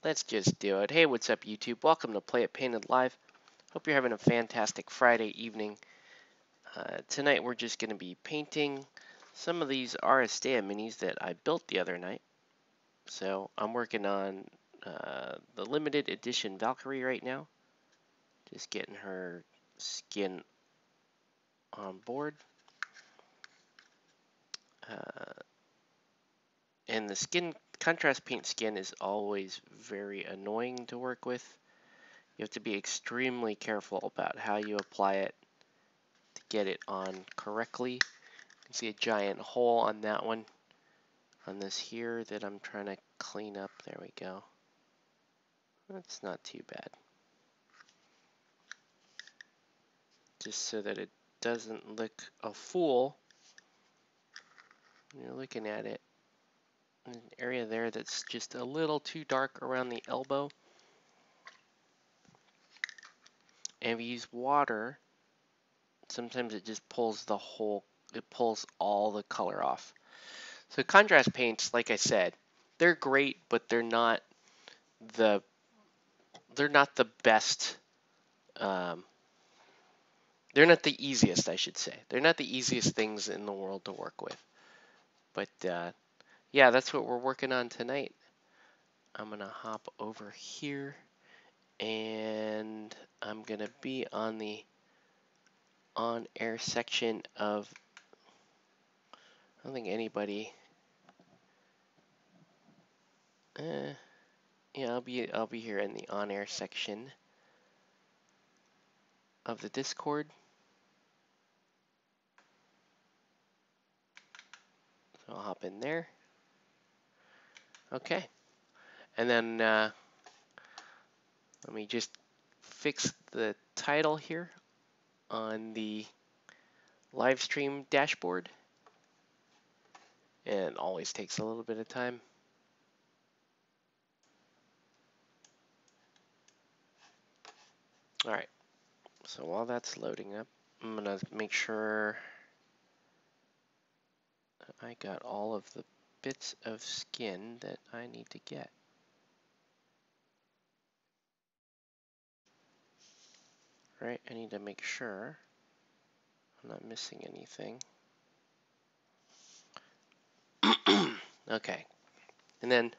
Let's just do it. Hey, what's up, YouTube? Welcome to Play It Painted Live. Hope you're having a fantastic Friday evening. Tonight we're just going to be painting some of these Aristeia minis that I built the other night. So I'm working on the limited edition Valkyrie right now. Just getting her skin on board. And the skin contrast paint skin is always very annoying to work with. You have to be extremely careful about how you apply it to get it on correctly. You can see a giant hole on that one, on this here that I'm trying to clean up. There we go. That's not too bad. Just so that it doesn't look a fool when you're looking at it. An area there that's just a little too dark around the elbow. And if you use water, sometimes it just pulls pulls all the color off. So contrast paints, like I said, they're great, but they're not the best. They're not the easiest, I should say. They're not the easiest things in the world to work with. But yeah, that's what we're working on tonight. I'm gonna hop over here, and I'm gonna be on the on-air section of. I don't think anybody. Yeah, I'll be here in the on-air section of the Discord. So I'll hop in there. Okay, and then let me just fix the title here on the live stream dashboard. And it always takes a little bit of time. All right, so while that's loading up, I'm gonna make sure I got all of the bits of skin that I need to get. Right, I need to make sure I'm not missing anything. Okay, and then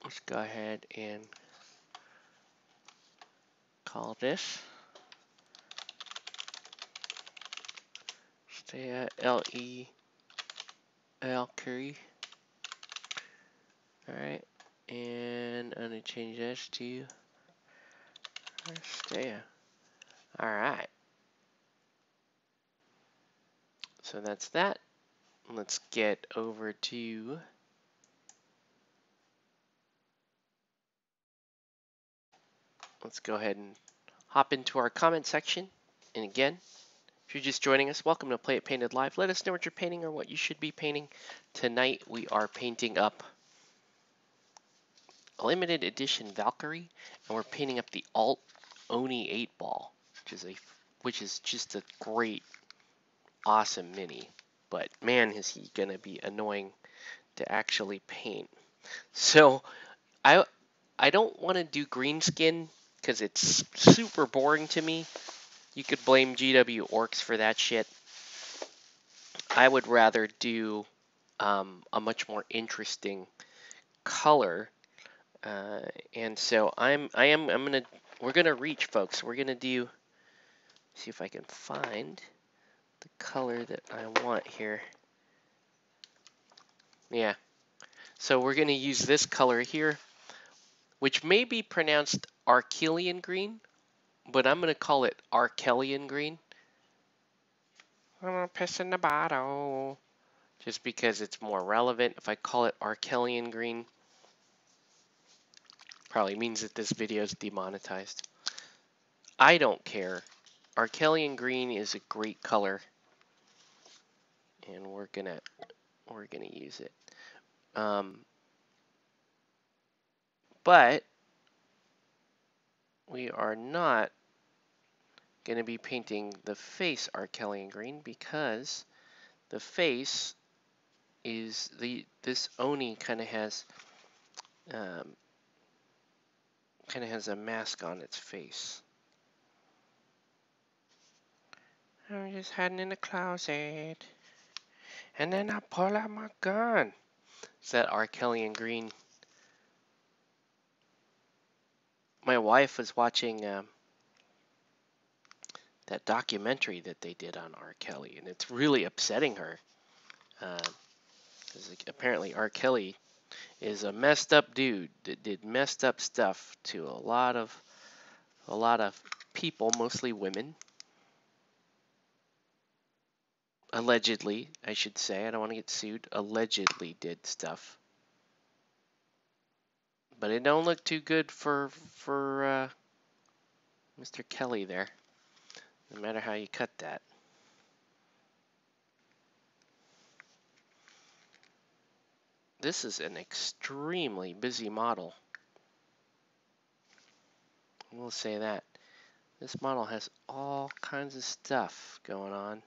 let's go ahead and call this Aristeia Valkyrie. All right, and I'm gonna change this to Aristeia. All right, so that's that. Let's get over to let's go ahead and hop into our comment section. And again, if you're just joining us, welcome to Play It Painted Live. Let us know what you're painting or what you should be painting. Tonight we are painting up a limited edition Valkyrie, and we're painting up the Alt Oni 8-ball, which is just a great, awesome mini. But man, is he gonna be annoying to actually paint. So I don't want to do green skin because it's super boring to me. You could blame GW Orcs for that shit. I would rather do a much more interesting color, and so we're gonna reach, folks. We're gonna see if I can find the color that I want here. Yeah, so we're gonna use this color here, which may be pronounced Archelian green, but I'm gonna call it Arkelian green. I'm gonna piss in the bottle. Just because it's more relevant. If I call it Arkelian green, probably means that this video is demonetized. I don't care. Arkelian green is a great color, and we're gonna use it. But we are not gonna be painting the face Arkelian green because the face is this Oni kind of has kind of has a mask on its face. I'm just hiding in the closet. And then I pull out my gun. It's that R. Kelly and Green. My wife was watching that documentary that they did on R. Kelly, and it's really upsetting her. Apparently R. Kelly is a messed up dude that did messed up stuff to a lot of people, mostly women. Allegedly, I should say. I don't want to get sued. Allegedly did stuff. But it don't look too good for Mr. Kelly there. No matter how you cut that. This is an extremely busy model. We'll say that. This model has all kinds of stuff going on.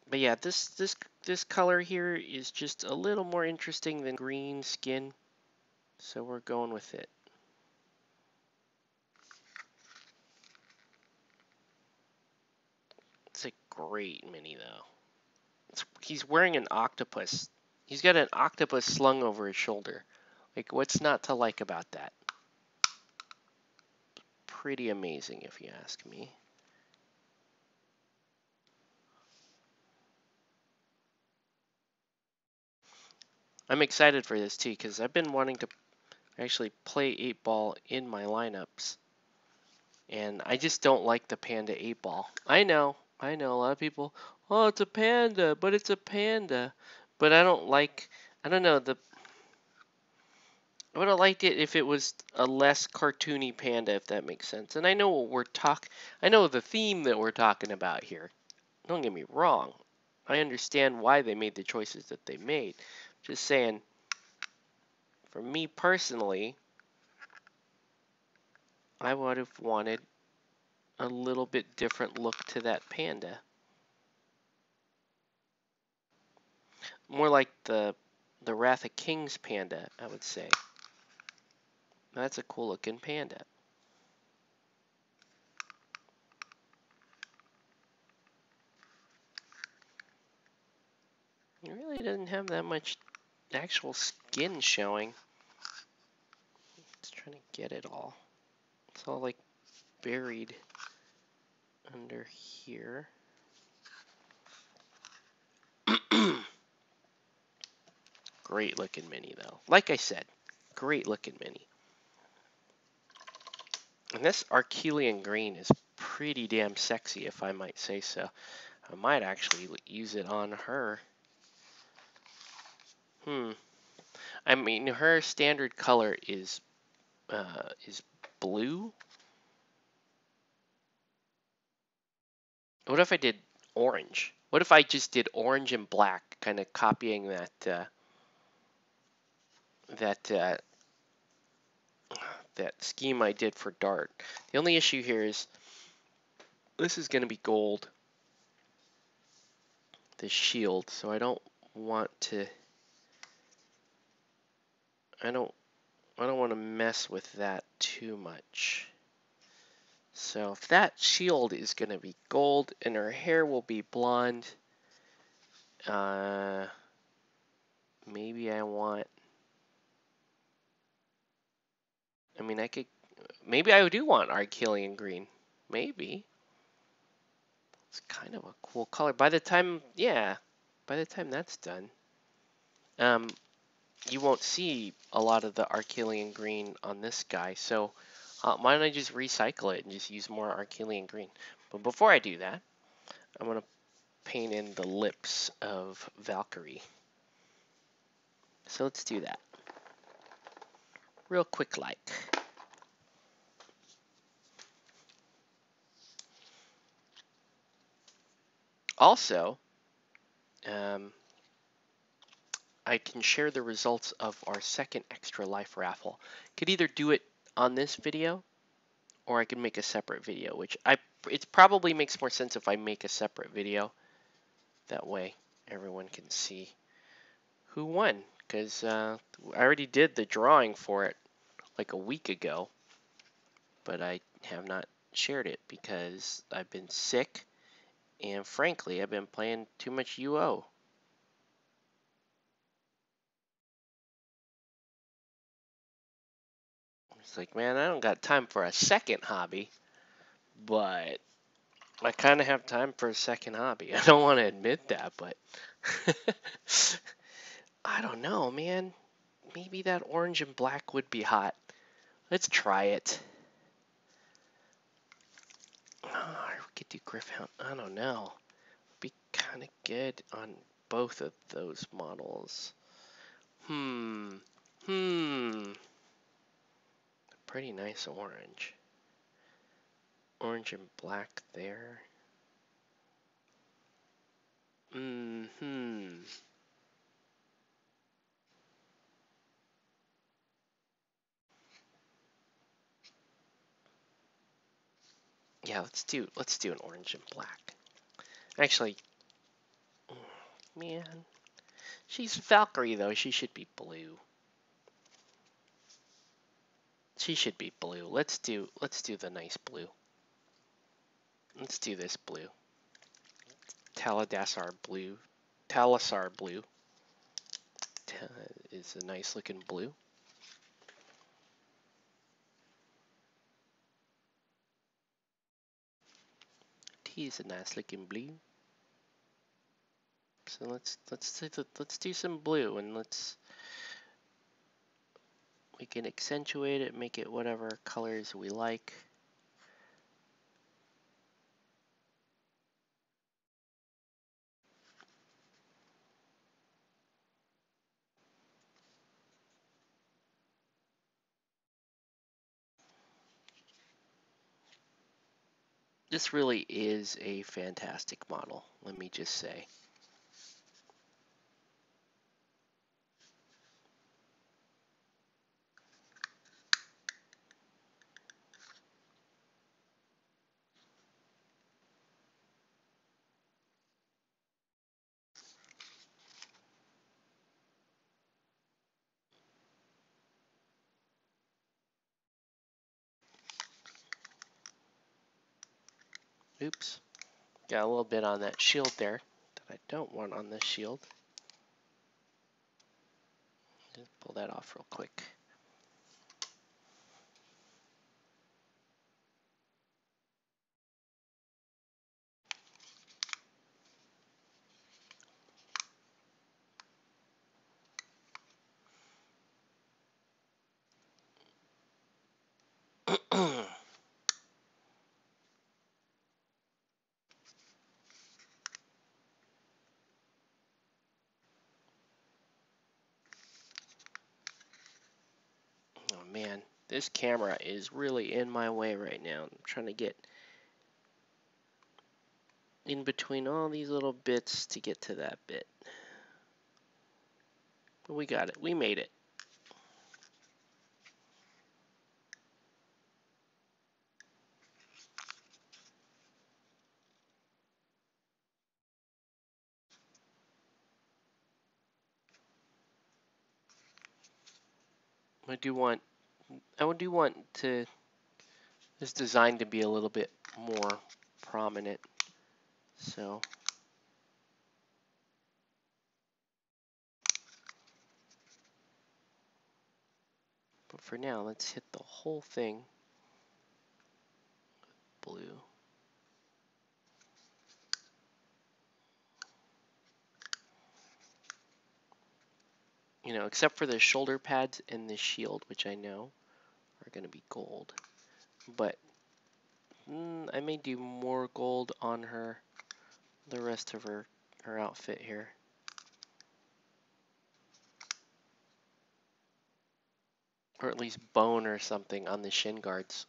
But yeah, this color here is just a little more interesting than green skin, so we're going with it. It's a great mini though. He's wearing an octopus. He's got an octopus slung over his shoulder. Like, what's not to like about that? Pretty amazing, if you ask me. I'm excited for this too, because I've been wanting to actually play 8-ball in my lineups. And I just don't like the Panda 8-ball. I know, a lot of people, oh, it's a panda, but it's a panda. But I don't know, I would have liked it if it was a less cartoony panda, if that makes sense. And I know I know the theme that we're talking about here. Don't get me wrong. I understand why they made the choices that they made. Just saying, for me personally, I would have wanted a little bit different look to that panda. More like the Wrath of Kings panda, I would say. That's a cool looking panda. It really doesn't have that much actual skin showing. Just trying to get it all. It's all like buried under here. Great looking mini though. Like I said, great looking mini. And this Archelian green is pretty damn sexy, if I might say so. I might actually use it on her. I mean, her standard color is blue. What if I did orange? What if I just did orange and black, kind of copying that scheme I did for Dart? The only issue here is this is going to be gold, this shield, so I don't want to. I don't want to mess with that too much. So if that shield is going to be gold and her hair will be blonde, maybe I want. I mean, maybe I do want Archelian green. Maybe. It's kind of a cool color. By the time that's done, you won't see a lot of the Archelian green on this guy. So why don't I just recycle it and just use more Archelian green? But before I do that, I'm going to paint in the lips of Valkyrie. So let's do that. Real quick like. Also, I can share the results of our second Extra Life raffle. Could either do it on this video, or I can make a separate video, which it probably makes more sense if I make a separate video that way. everyone can see who won. Because I already did the drawing for it like a week ago, but I have not shared it because I've been sick, and frankly, I've been playing too much UO. It's like, man, I don't got time for a second hobby, but I kind of have time for a second hobby. I don't want to admit that, but I don't know, man. Maybe that orange and black would be hot. Let's try it. Oh, we could do Griffhound. I don't know. Be kind of good on both of those models. Pretty nice orange. Orange and black there. Yeah, let's do an orange and black. Actually, man, she's Valkyrie though. She should be blue. She should be blue. Let's do the nice blue. Let's do this blue. Taladassar blue. Talasar blue. Is a nice looking blue. T is a nice looking blue. So let's do some blue, and we can accentuate it, make it whatever colors we like. This really is a fantastic model, let me just say. Oops, got a little bit on that shield there that I don't want on this shield. Just pull that off real quick. Oh man, this camera is really in my way right now. I'm trying to get in between all these little bits to get to that bit. But we got it. We made it. I do want to this design to be a little bit more prominent. So but for now, let's hit the whole thing blue. You know, except for the shoulder pads and the shield, which I know are going to be gold. But I may do more gold on her, the rest of her outfit here. Or at least bone or something on the shin guards.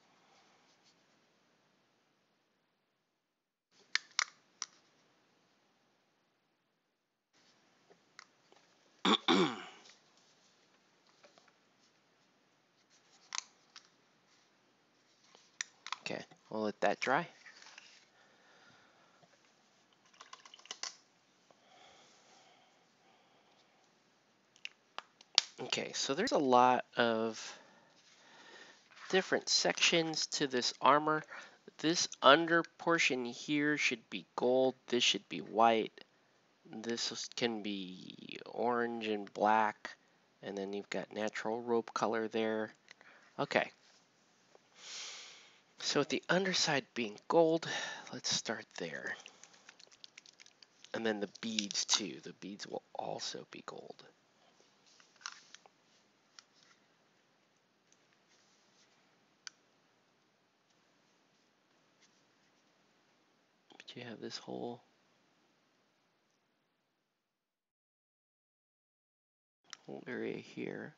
Okay, we'll let that dry. Okay, so there's a lot of different sections to this armor. This under portion here should be gold. This should be white. This can be orange and black. And then you've got natural rope color there. Okay. So with the underside being gold, let's start there. And then the beads too. The beads will also be gold. But you have this whole area here.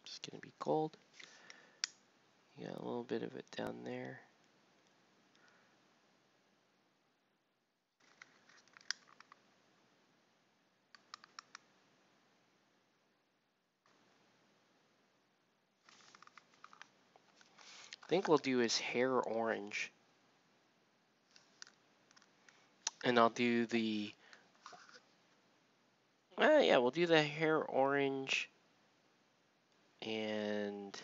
It's going to be gold. You got a little bit of it down there. I think we'll do his hair orange. And I'll do the... yeah, we'll do the hair orange. And...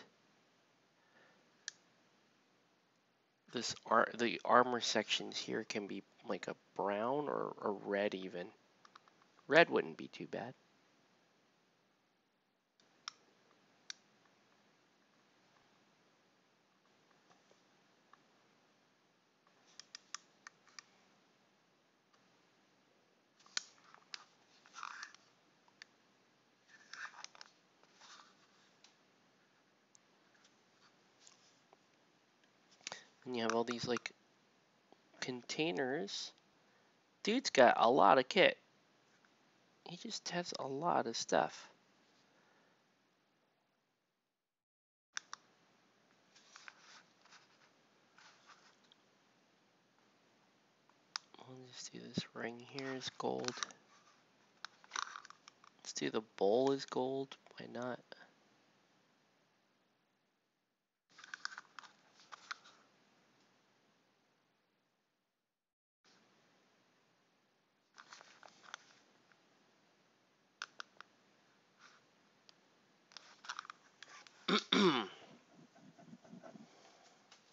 the armor sections here can be like a brown or a red even. Red wouldn't be too bad. And you have all these like containers. Dude's got a lot of kit. He just has a lot of stuff. I'll just do this ring here is gold. Let's do the bowl is gold. Why not?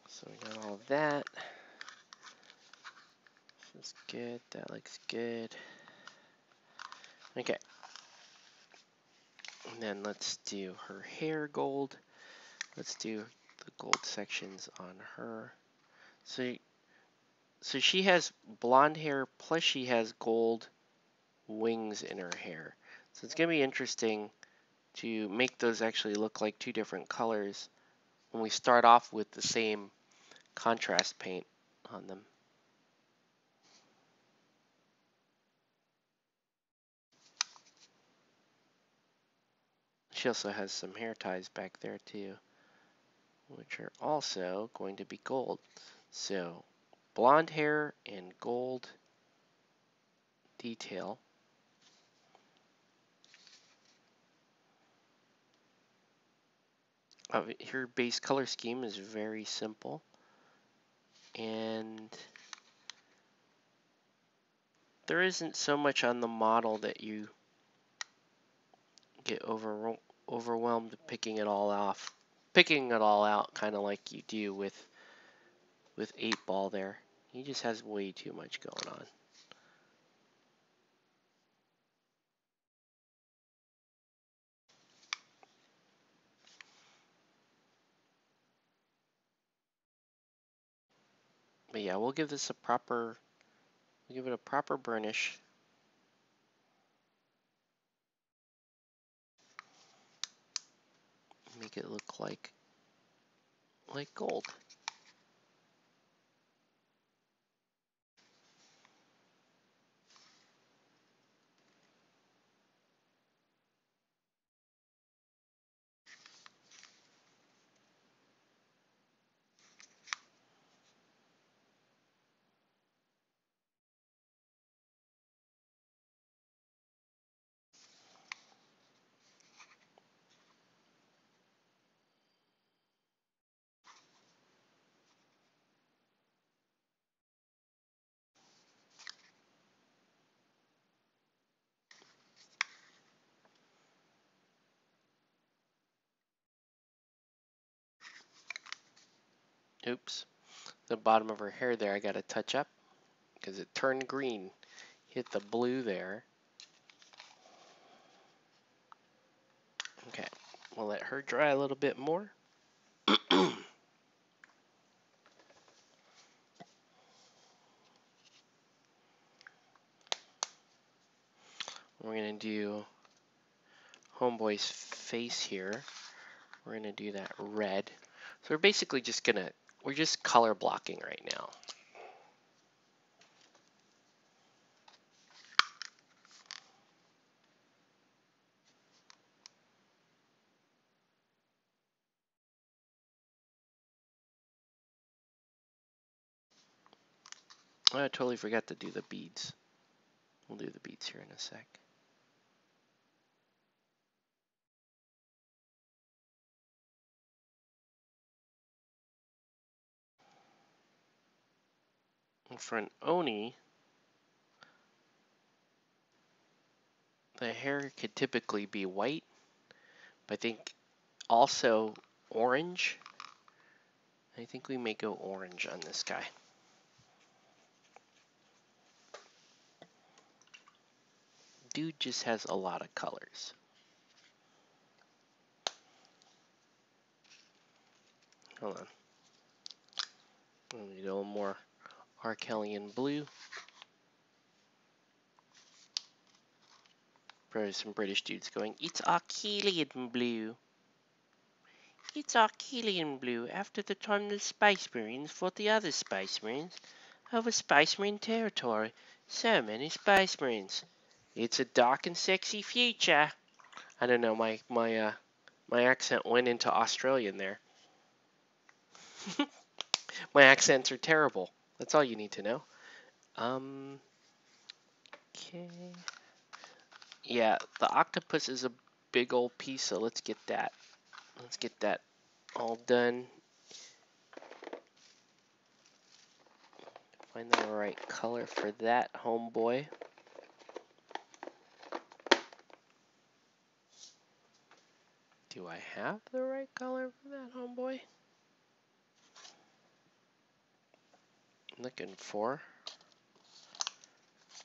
So we got all of that. This is good. That looks good. Okay. And then let's do her hair gold. Let's do the gold sections on her. So she has blonde hair plus she has gold wings in her hair. So it's going to be interesting to make those actually look like two different colors when we start off with the same contrast paint on them. She also has some hair ties back there too, which are also going to be gold. So blonde hair and gold detail. Her base color scheme is very simple, and there isn't so much on the model that you get overwhelmed picking it all out, kind of like you do with 8-ball there. He just has way too much going on. But yeah, we'll give this we'll give it a proper burnish. Make it look like gold. Oops. The bottom of her hair there I got to touch up because it turned green. Hit the blue there. Okay. We'll let her dry a little bit more. We're going to do Homeboy's face here. We're going to do that red. So we're basically just going to, we're just color blocking right now. I totally forgot to do the beads. We'll do the beads here in a sec. And for an Oni, the hair could typically be white, but I think also orange. I think we may go orange on this guy. Dude just has a lot of colors. Hold on. We'll need a little more Arkelian blue. Probably some British dudes going, it's Arkelian blue. It's Arkelian blue after the time the Space Marines fought the other Space Marines over Space Marine territory. So many Space Marines. It's a dark and sexy future. I don't know, my accent went into Australian there. My accents are terrible. That's all you need to know. Okay. Yeah, the octopus is a big old piece, so let's get that. Let's get that all done. Find the right color for that, homeboy. Do I have the right color for that, homeboy? I'm looking for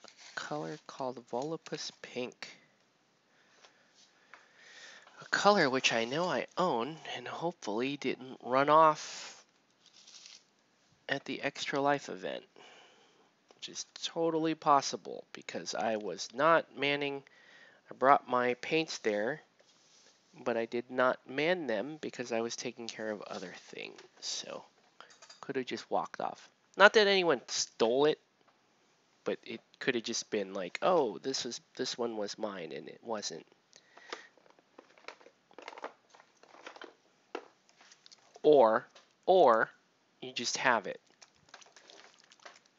a color called Volupus Pink. A color which I know I own and hopefully didn't run off at the Extra Life event, which is totally possible because I was not manning. I brought my paints there, but I did not man them because I was taking care of other things. So could have just walked off. Not that anyone stole it, but it could have just been like, oh, this one was mine, and it wasn't. Or you just have it.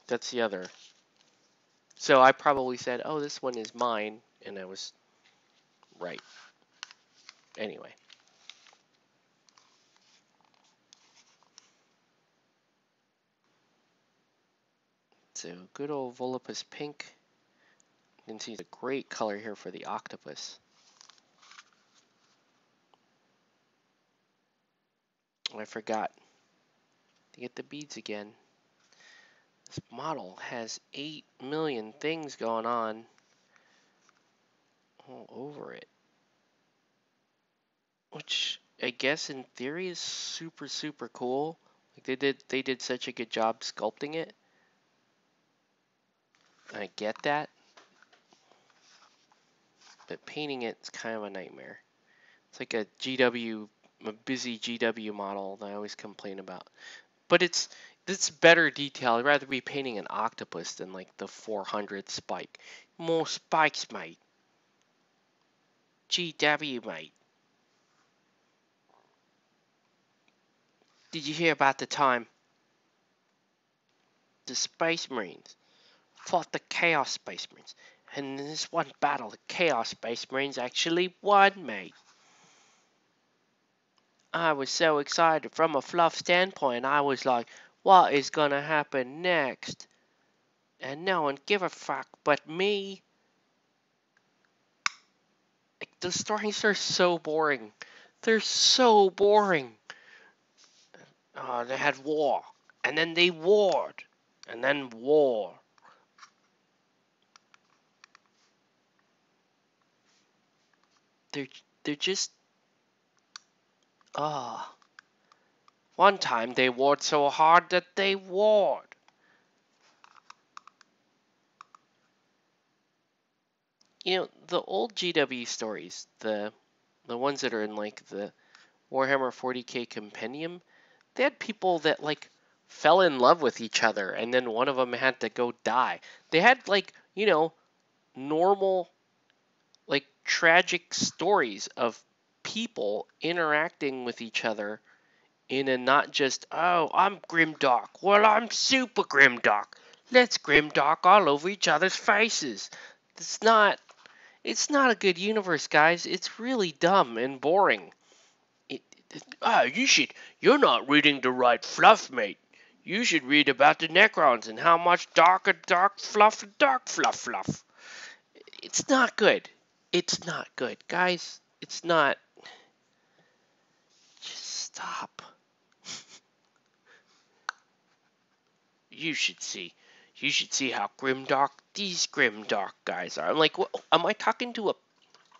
That's the other. So I probably said, oh, this one is mine, and I was right. Anyway. So good old Volupus Pink. You can see it's a great color here for the octopus. I forgot to get the beads again. This model has 8 million things going on all over it. Which I guess in theory is super, super cool. Like they did such a good job sculpting it. I get that. But painting it's kind of a nightmare. It's like a busy GW model that I always complain about. But it's better detail. I'd rather be painting an octopus than like the 400th spike. More spikes, mate. GW, mate. Did you hear about the time the Space Marines fought the Chaos Space Marines? And in this one battle, the Chaos Space Marines actually won, mate. I was so excited. From a fluff standpoint, I was like, what is gonna happen next? And no one give a fuck but me. Like, the stories are so boring. They're so boring. they had war, and then they warred, and then war. They're they're just ah. One time they warred so hard that they warred. You know, the old GW stories, the ones that are in like the Warhammer 40K compendium, they had people that like fell in love with each other and then one of them had to go die. They had like, you know, normal like tragic stories of people interacting with each other in a not just, oh, I'm grimdark. Well, I'm super grimdark. Let's grimdark all over each other's faces. It's not it's not a good universe, guys. It's really dumb and boring. You're not reading the right fluff, mate. You should read about the Necrons and how much dark fluff, fluff. It's not good. It's not good, guys. It's not. Just stop. You should see. You should see how grimdark these grimdark guys are. I'm like, what, am I talking to a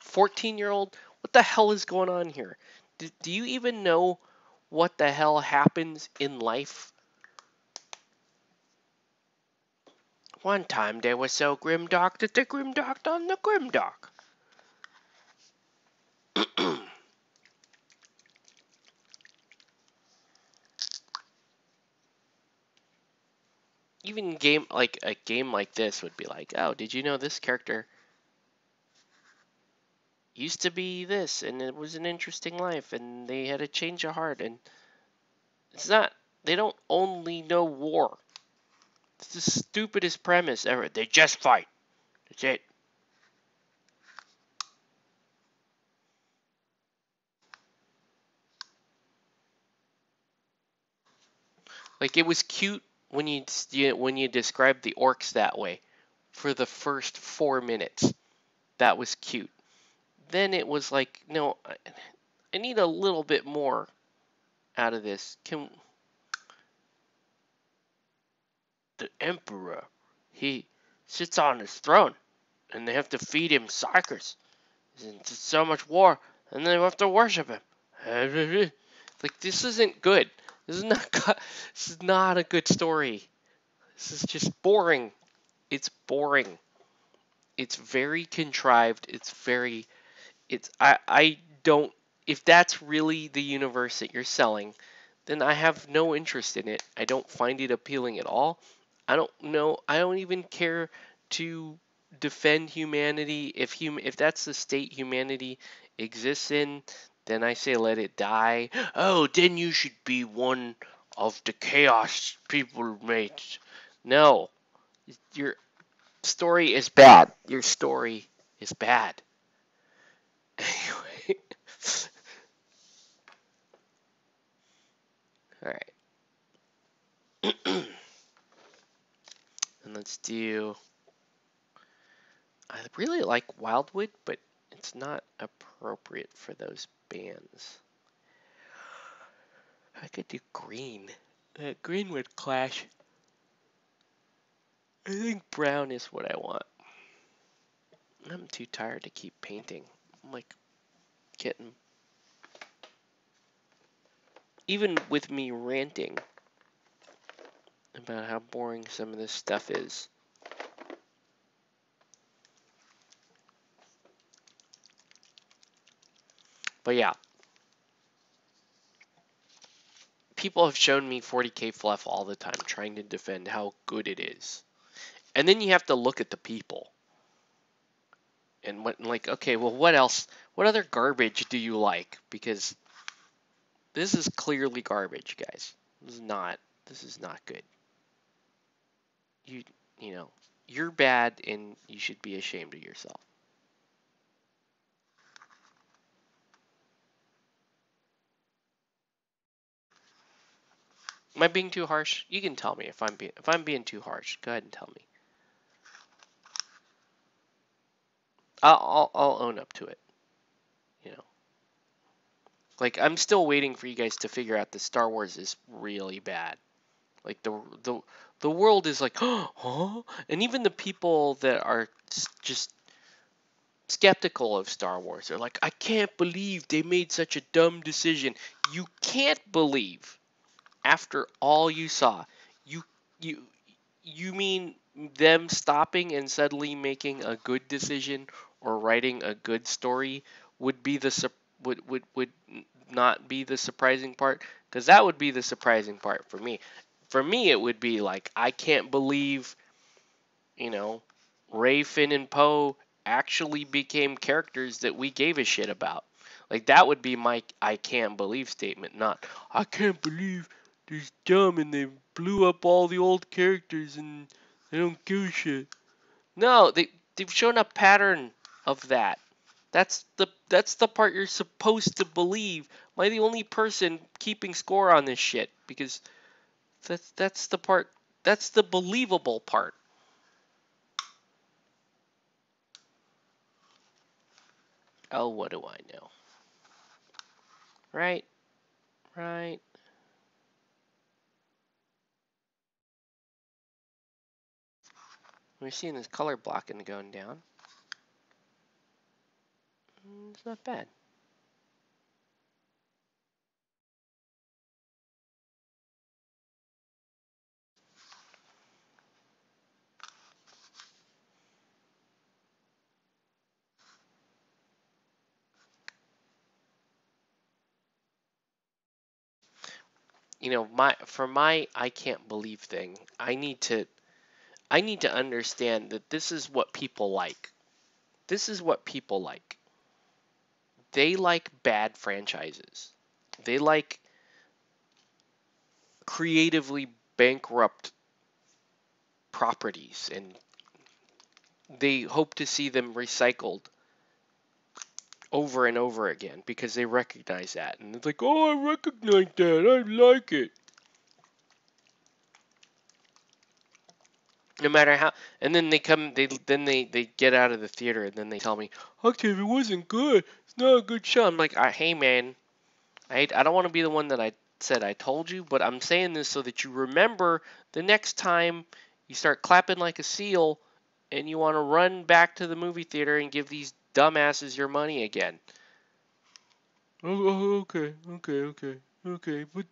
14-year-old? What the hell is going on here? Do you even know what the hell happens in life? One time they were so grimdark that they grimdarked on the grimdark. Even a game like this would be like, oh, did you know this character used to be this and it was an interesting life and they had a change of heart, and it's not, they don't only know war. It's the stupidest premise ever. They just fight. That's it. Like, it was cute when you described the orcs that way for the first 4 minutes. That was cute. Then it was like, no, I need a little bit more out of this. Can the emperor, he sits on his throne and they have to feed him psychers. It's so much war, and they have to worship him. Like, this isn't good. This is not. This is not a good story. This is just boring. It's boring. It's very contrived. It's very. It's. I don't. If that's really the universe that you're selling, then I have no interest in it. I don't find it appealing at all. I don't know. I don't even care to defend humanity. If that's the state humanity exists in, then I say let it die. Oh, then you should be one of the chaos people, mate. No, your story is bad. Your story is bad. Anyway, all right. And let's do. I really like Wildwood, but it's not appropriate for those bands. I could do green. Green would clash. I think brown is what I want. I'm too tired to keep painting. I'm like getting. Even with me ranting about how boring some of this stuff is. But yeah. People have shown me 40k fluff all the time trying to defend how good it is. And then you have to look at the people. And what, like, okay, well, what else? What other garbage do you like? Because this is clearly garbage, guys. This is not good. You you know, you're bad and you should be ashamed of yourself. Am I being too harsh? You can tell me if I'm being too harsh. Go ahead and tell me. I'll own up to it. You know. Like, I'm still waiting for you guys to figure out that Star Wars is really bad. Like the world is like, huh? And even the people that are just skeptical of Star Wars are like, I can't believe they made such a dumb decision. You can't believe after all you saw. You you you mean them stopping and suddenly making a good decision or writing a good story would be the would not be the surprising part? Because that would be the surprising part for me. For me, it would be like, I can't believe, you know, Ray, Finn, and Poe actually became characters that we gave a shit about. Like, that would be my I can't believe statement, not I can't believe they're dumb and they blew up all the old characters and they don't give a shit. No, they've shown a pattern of that. That's the part you're supposed to believe. Am I the only person keeping score on this shit? Because that's the part, that's the believable part. Oh, what do I know? Right, right. We're seeing this color blocking going down. It's not bad. You know, my I can't believe thing, I need to understand that this is what people like. This is what people like. They like bad franchises. They like creatively bankrupt properties, and they hope to see them recycled over and over again because they recognize that. And it's like, oh, I recognize that. I like it. No matter how, and then they get out of the theater and then they tell me, okay, if it wasn't good, it's not a good show. I'm like, hey man, I don't want to be the one that I said I told you, but I'm saying this so that you remember the next time you start clapping like a seal and you want to run back to the movie theater and give these dumbasses your money again. Oh, okay. But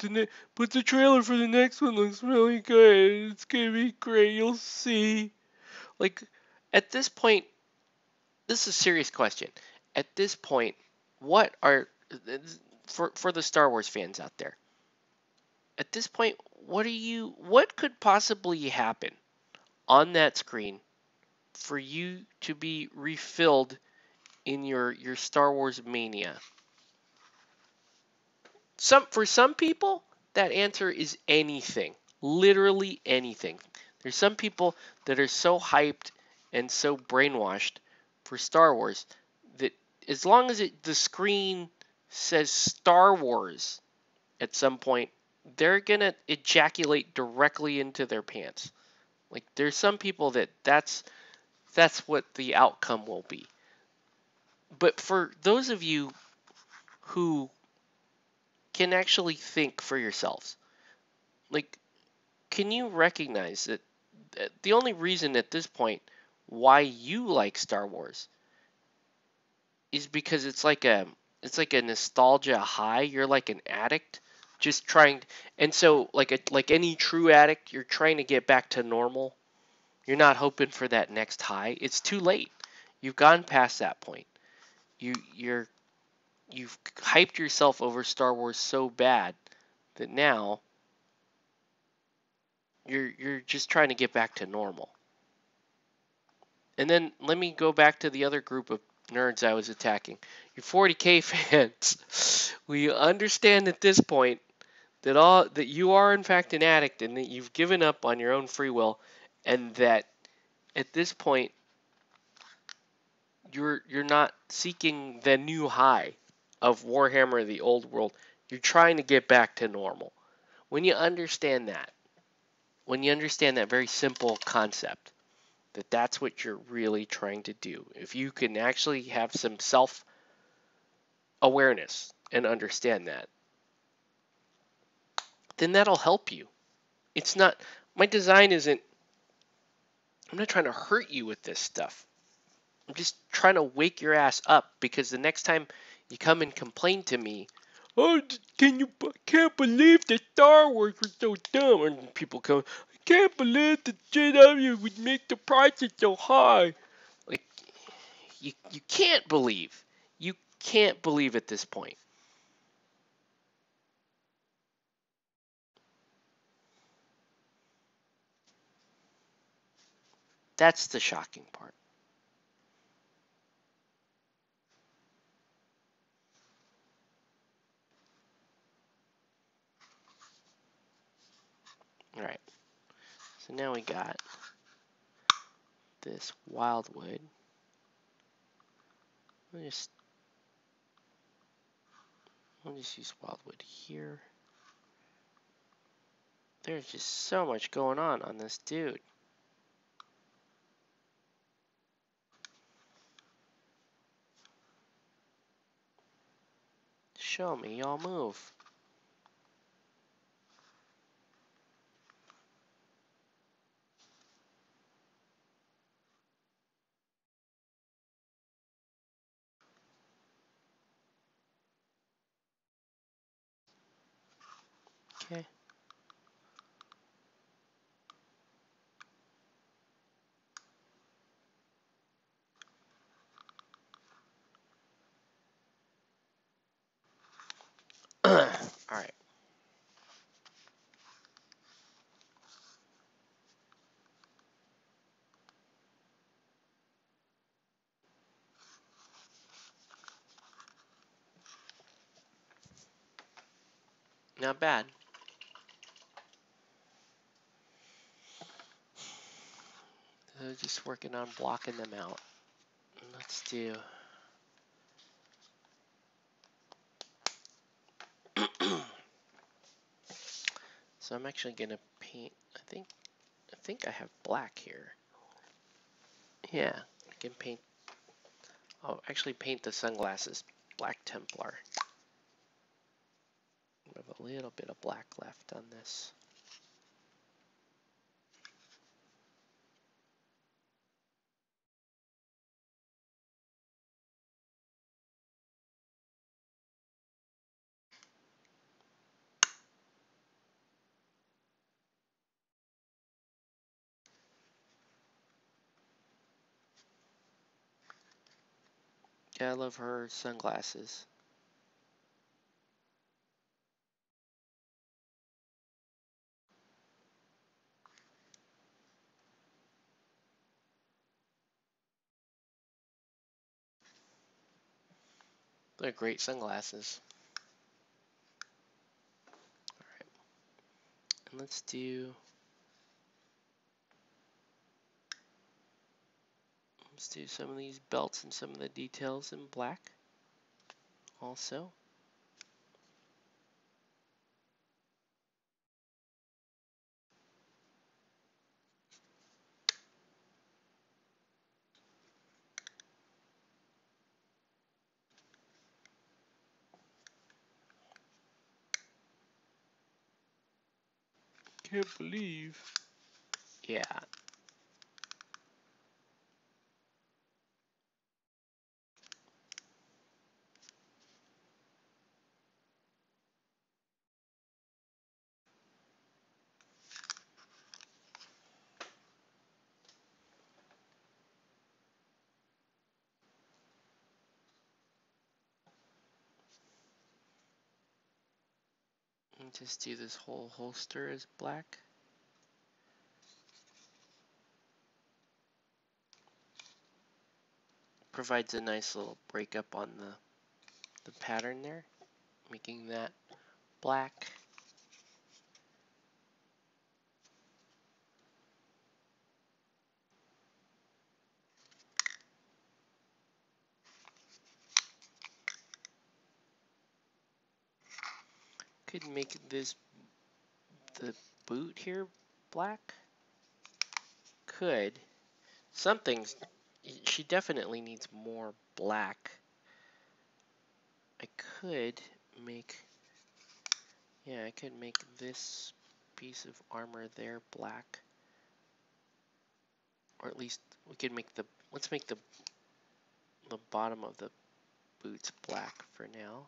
the trailer for the next one looks really good. It's gonna be great. You'll see. Like, at this point, this is a serious question. At this point, what are, for the Star Wars fans out there? At this point, what could possibly happen on that screen for you to be refilled in your Star Wars mania? For some people, that answer is anything. Literally anything. There's some people that are so hyped and so brainwashed for Star Wars that as long as the screen says Star Wars at some point, they're gonna ejaculate directly into their pants. Like, there's some people that's what the outcome will be. But for those of you who can actually think for yourselves, like, can you recognize that the only reason at this point why you like Star Wars is because it's like a nostalgia high. You're like an addict just trying, and so like any true addict, you're trying to get back to normal. You're not hoping for that next high. It's too late. You've gone past that point. You've hyped yourself over Star Wars so bad that now you're just trying to get back to normal. And then let me go back to the other group of nerds I was attacking. You 40K fans. We understand at this point that you are in fact an addict and that you've given up on your own free will, and that at this point you're not seeking the new high of Warhammer the Old World. You're trying to get back to normal. When you understand that, when you understand that very simple concept, that's what you're really trying to do. If you can actually have some self awareness and understand that, then that'll help you. It's not, my design isn't, I'm not trying to hurt you with this stuff. I'm just trying to wake your ass up, because the next time you come and complain to me, oh, can't believe the Star Wars was so dumb, and people come, I can't believe the Jedi would make the prices so high. Like, you can't believe. You can't believe at this point. That's the shocking part. All right. So now we got this wildwood. I'll just use wildwood here. There's just so much going on this dude. Show me y'all move. Okay. Alright. Not bad. So just working on blocking them out. Let's do... So I'm actually gonna paint, I think I have black here. Yeah, I can paint, I'll actually paint the sunglasses Black Templar. I have a little bit of black left on this. Yeah, I love her sunglasses. They're great sunglasses. Alright, and let's do some of these belts and some of the details in black also. Can't believe. Yeah. And just do this whole holster as black. Provides a nice little breakup on the pattern there, making that black. Could make this, the boot here, black. Could. Something's, she definitely needs more black. I could make, yeah, I could make this piece of armor there black. Or at least we could make the, let's make the bottom of the boots black for now.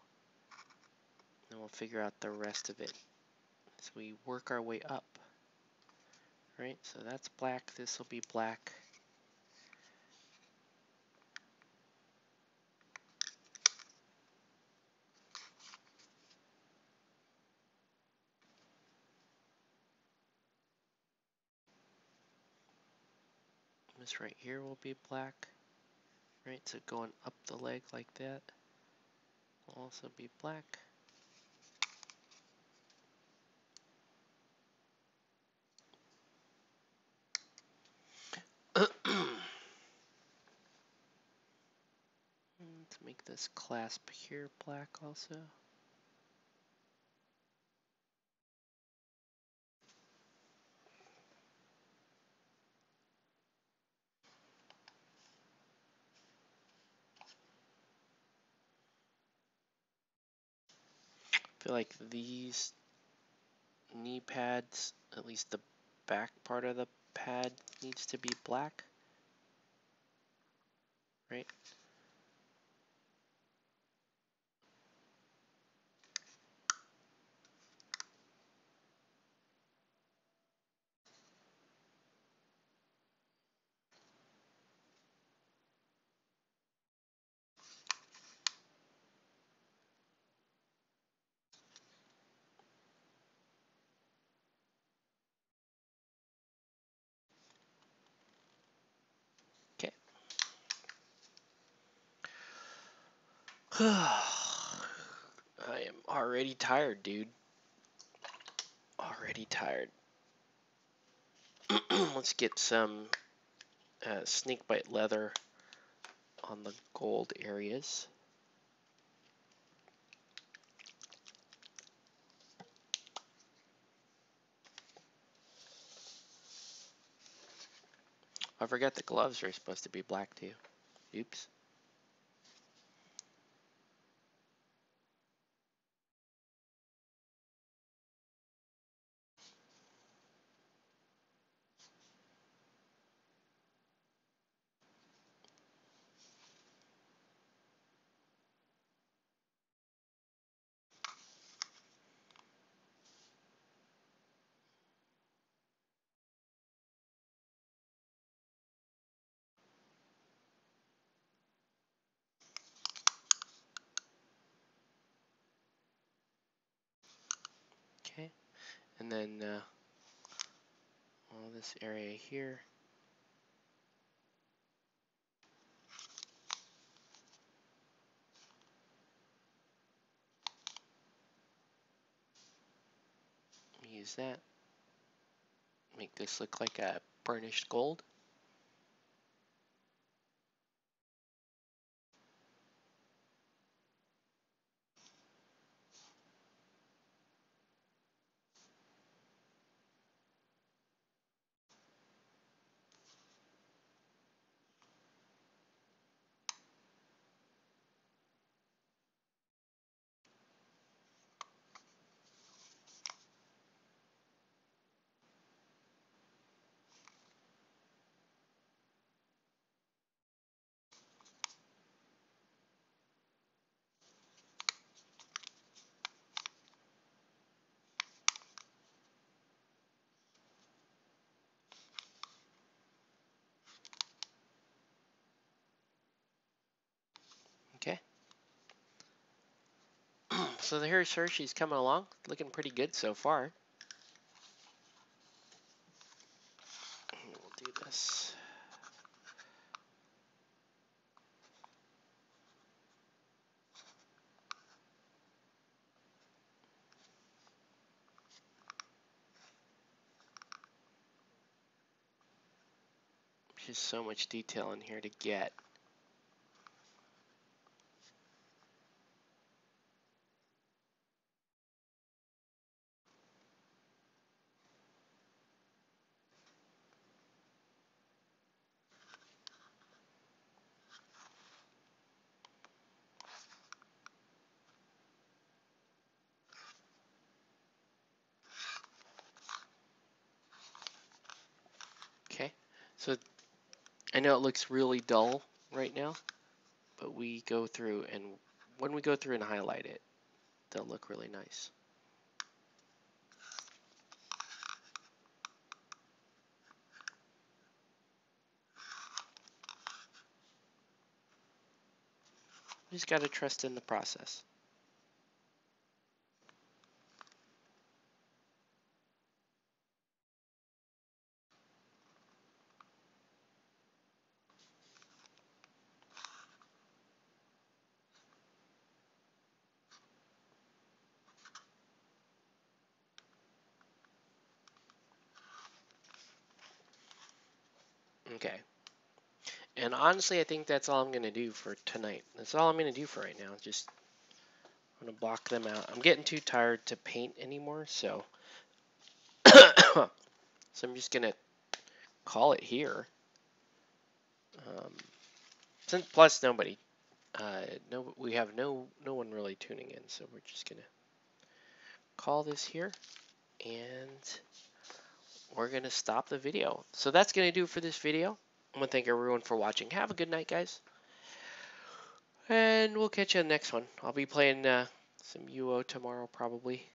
And we'll figure out the rest of it as we work our way up. Right, so that's black, this will be black. This right here will be black. Right, so going up the leg like that will also be black. Let's make this clasp here black also. I feel like these knee pads, at least the back part of the pad, needs to be black. Right? Okay. I am already tired, dude. Already tired. Let's get some snakebite leather on the gold areas. I forgot the gloves are supposed to be black too. Oops. Okay. And then all this area here. Use that. Make this look like a burnished gold. Okay. So here's her. She's coming along. Looking pretty good so far. We'll do this. There's so much detail in here to get. So I know it looks really dull right now, but we go through and when we go through and highlight it, they'll look really nice. You just gotta trust in the process. Okay. And honestly, I think that's all I'm gonna do for tonight. That's all I'm gonna do for right now. Just I'm gonna block them out. I'm getting too tired to paint anymore, so so I'm just gonna call it here. Um, since plus nobody, no, we have no one really tuning in, so we're just gonna call this here, and we're gonna stop the video. So that's gonna do it for this video. I'm gonna thank everyone for watching. Have a good night, guys, and we'll catch you on the next one. I'll be playing some UO tomorrow, probably.